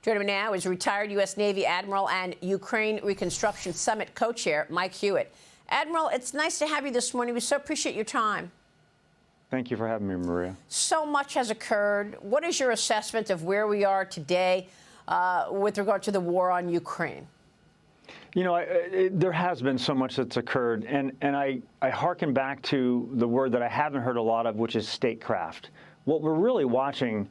Joining me now is retired U.S. Navy Admiral and Ukraine Reconstruction Summit co-chair Mike Hewitt. Admiral, it's nice to have you this morning. We so appreciate your time. Thank you for having me, Maria. So much has occurred. What is your assessment of where we are today with regard to the war on Ukraine? You know, there has been so much that's occurred, and I hearken back to the word that I haven't heard a lot of, which is statecraft. What we're really watching,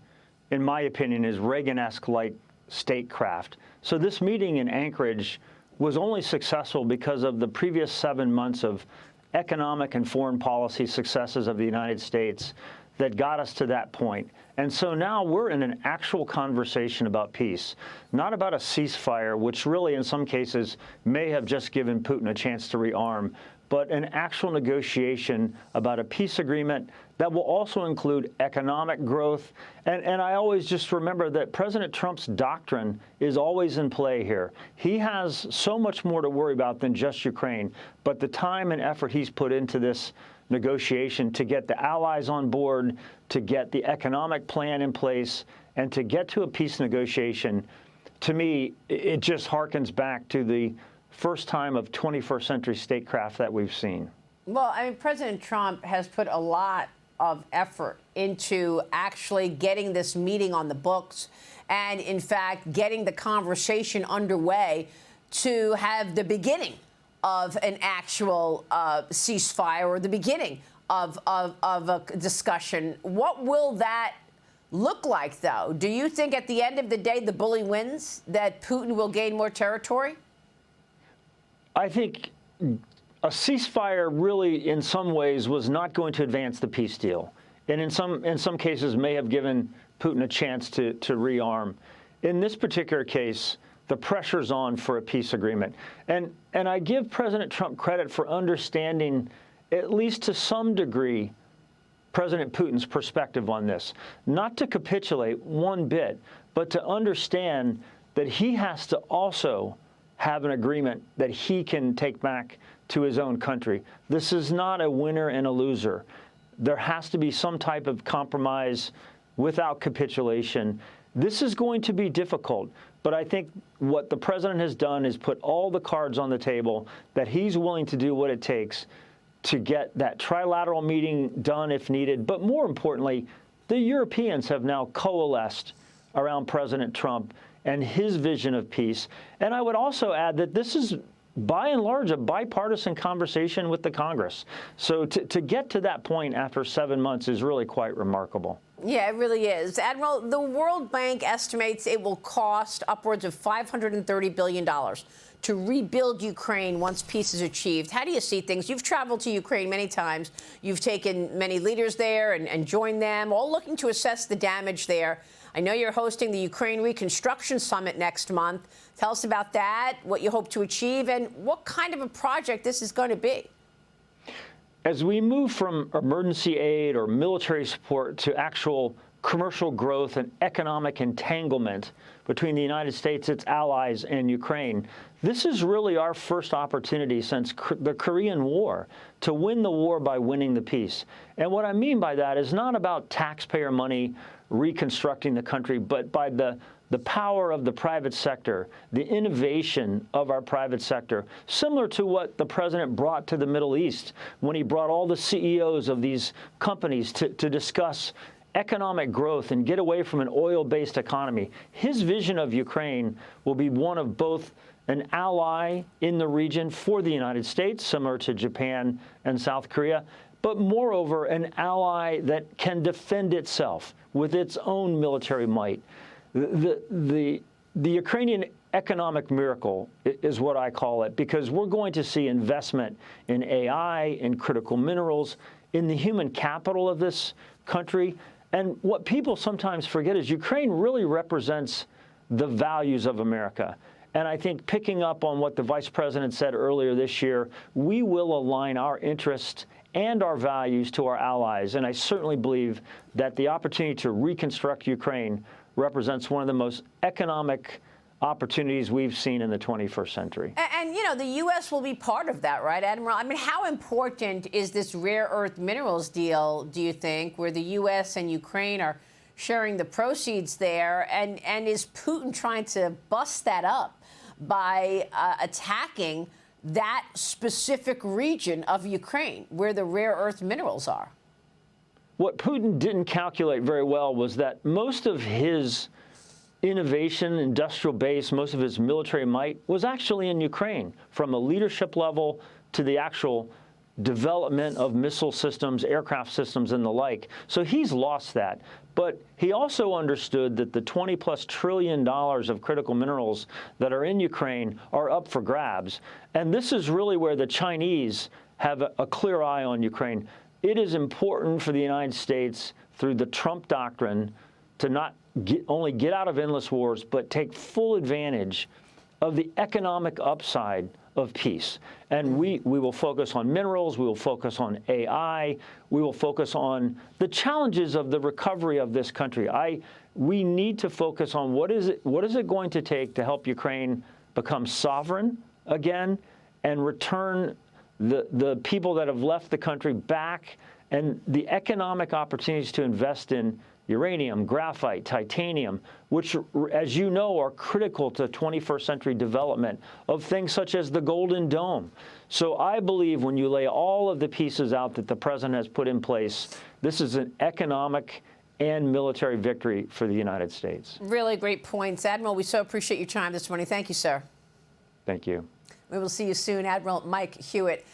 in my opinion, is Reagan-esque like statecraft. So this meeting in Anchorage was only successful because of the previous 7 months of economic and foreign policy successes of the United States that got us to that point. And so now we're in an actual conversation about peace, not about a ceasefire, which really in some cases may have just given Putin a chance to rearm, but an actual negotiation about a peace agreement that will also include economic growth. And I always just remember that President Trump's doctrine is always in play here. He has so much more to worry about than just Ukraine, but the time and effort he's put into this negotiation to get the allies on board, to get the economic plan in place, and to get to a peace negotiation, to me, it just harkens back to the first time of 21st century statecraft that we've seen. Well, I mean, President Trump has put a lot of effort into actually getting this meeting on the books and, in fact, getting the conversation underway to have the beginning of an actual ceasefire or the beginning of a discussion. What will that look like, though? Do you think at the end of the day the bully wins, that Putin will gain more territory? I think a ceasefire really, in some ways, was not going to advance the peace deal, and in some cases may have given Putin a chance to rearm. In this particular case, the pressure's on for a peace agreement, and I give President Trump credit for understanding, at least to some degree, President Putin's perspective on this. Not to capitulate one bit, but to understand that he has to also have an agreement that he can take back to his own country. This is not a winner and a loser. There has to be some type of compromise without capitulation. This is going to be difficult, but I think what the president has done is put all the cards on the table, that he's willing to do what it takes to get that trilateral meeting done if needed. But more importantly, the Europeans have now coalesced around President Trump and his vision of peace. And I would also add that this is, by and large, a bipartisan conversation with the Congress. So to get to that point after 7 months is really quite remarkable. Yeah, it really is. Admiral, the World Bank estimates it will cost upwards of $530 billion to rebuild Ukraine once peace is achieved. How do you see things? You've traveled to Ukraine many times. You've taken many leaders there and joined them, all looking to assess the damage there. I know you're hosting the Ukraine Reconstruction Summit next month. Tell us about that, what you hope to achieve, and what kind of a project this is going to be. As we move from emergency aid or military support to actual commercial growth and economic entanglement between the United States, its allies, and Ukraine, this is really our first opportunity since the Korean War to win the war by winning the peace. And what I mean by that is not about taxpayer money reconstructing the country, but by the power of the private sector, the innovation of our private sector, similar to what the president brought to the Middle East when he brought all the CEOs of these companies to discuss economic growth and get away from an oil-based economy. His vision of Ukraine will be one of both an ally in the region for the United States, similar to Japan and South Korea, but moreover, an ally that can defend itself with its own military might. The Ukrainian economic miracle is what I call it, because we're going to see investment in AI, in critical minerals, in the human capital of this country. And what people sometimes forget is Ukraine really represents the values of America. And I think, picking up on what the vice president said earlier this year, we will align our interests and our values to our allies. And I certainly believe that the opportunity to reconstruct Ukraine represents one of the most economic opportunities we've seen in the 21st century. And, you know, the U.S. will be part of that, right, Admiral? I mean, how important is this rare earth minerals deal, do you think, where the U.S. and Ukraine are sharing the proceeds there. And is Putin trying to bust that up by attacking that specific region of Ukraine where the rare earth minerals are? What Putin didn't calculate very well was that most of his innovation, industrial base, most of his military might was actually in Ukraine, from a leadership level to the actual development of missile systems, aircraft systems, and the like. So he's lost that. But he also understood that the $20+ trillion of critical minerals that are in Ukraine are up for grabs. And this is really where the Chinese have a clear eye on Ukraine. It is important for the United States, through the Trump doctrine, to not only get out of endless wars, but take full advantage of the economic upside of peace. And we will focus on minerals, we will focus on AI, we will focus on the challenges of the recovery of this country. We need to focus on what is it going to take to help Ukraine become sovereign again and return the people that have left the country back, and the economic opportunities to invest in uranium, graphite, titanium, which, as you know, are critical to 21st century development of things such as the Golden Dome. So I believe when you lay all of the pieces out that the president has put in place, this is an economic and military victory for the United States. Really great points. Admiral, we so appreciate your time this morning. Thank you, sir. Thank you. We will see you soon. Admiral Mike Hewitt.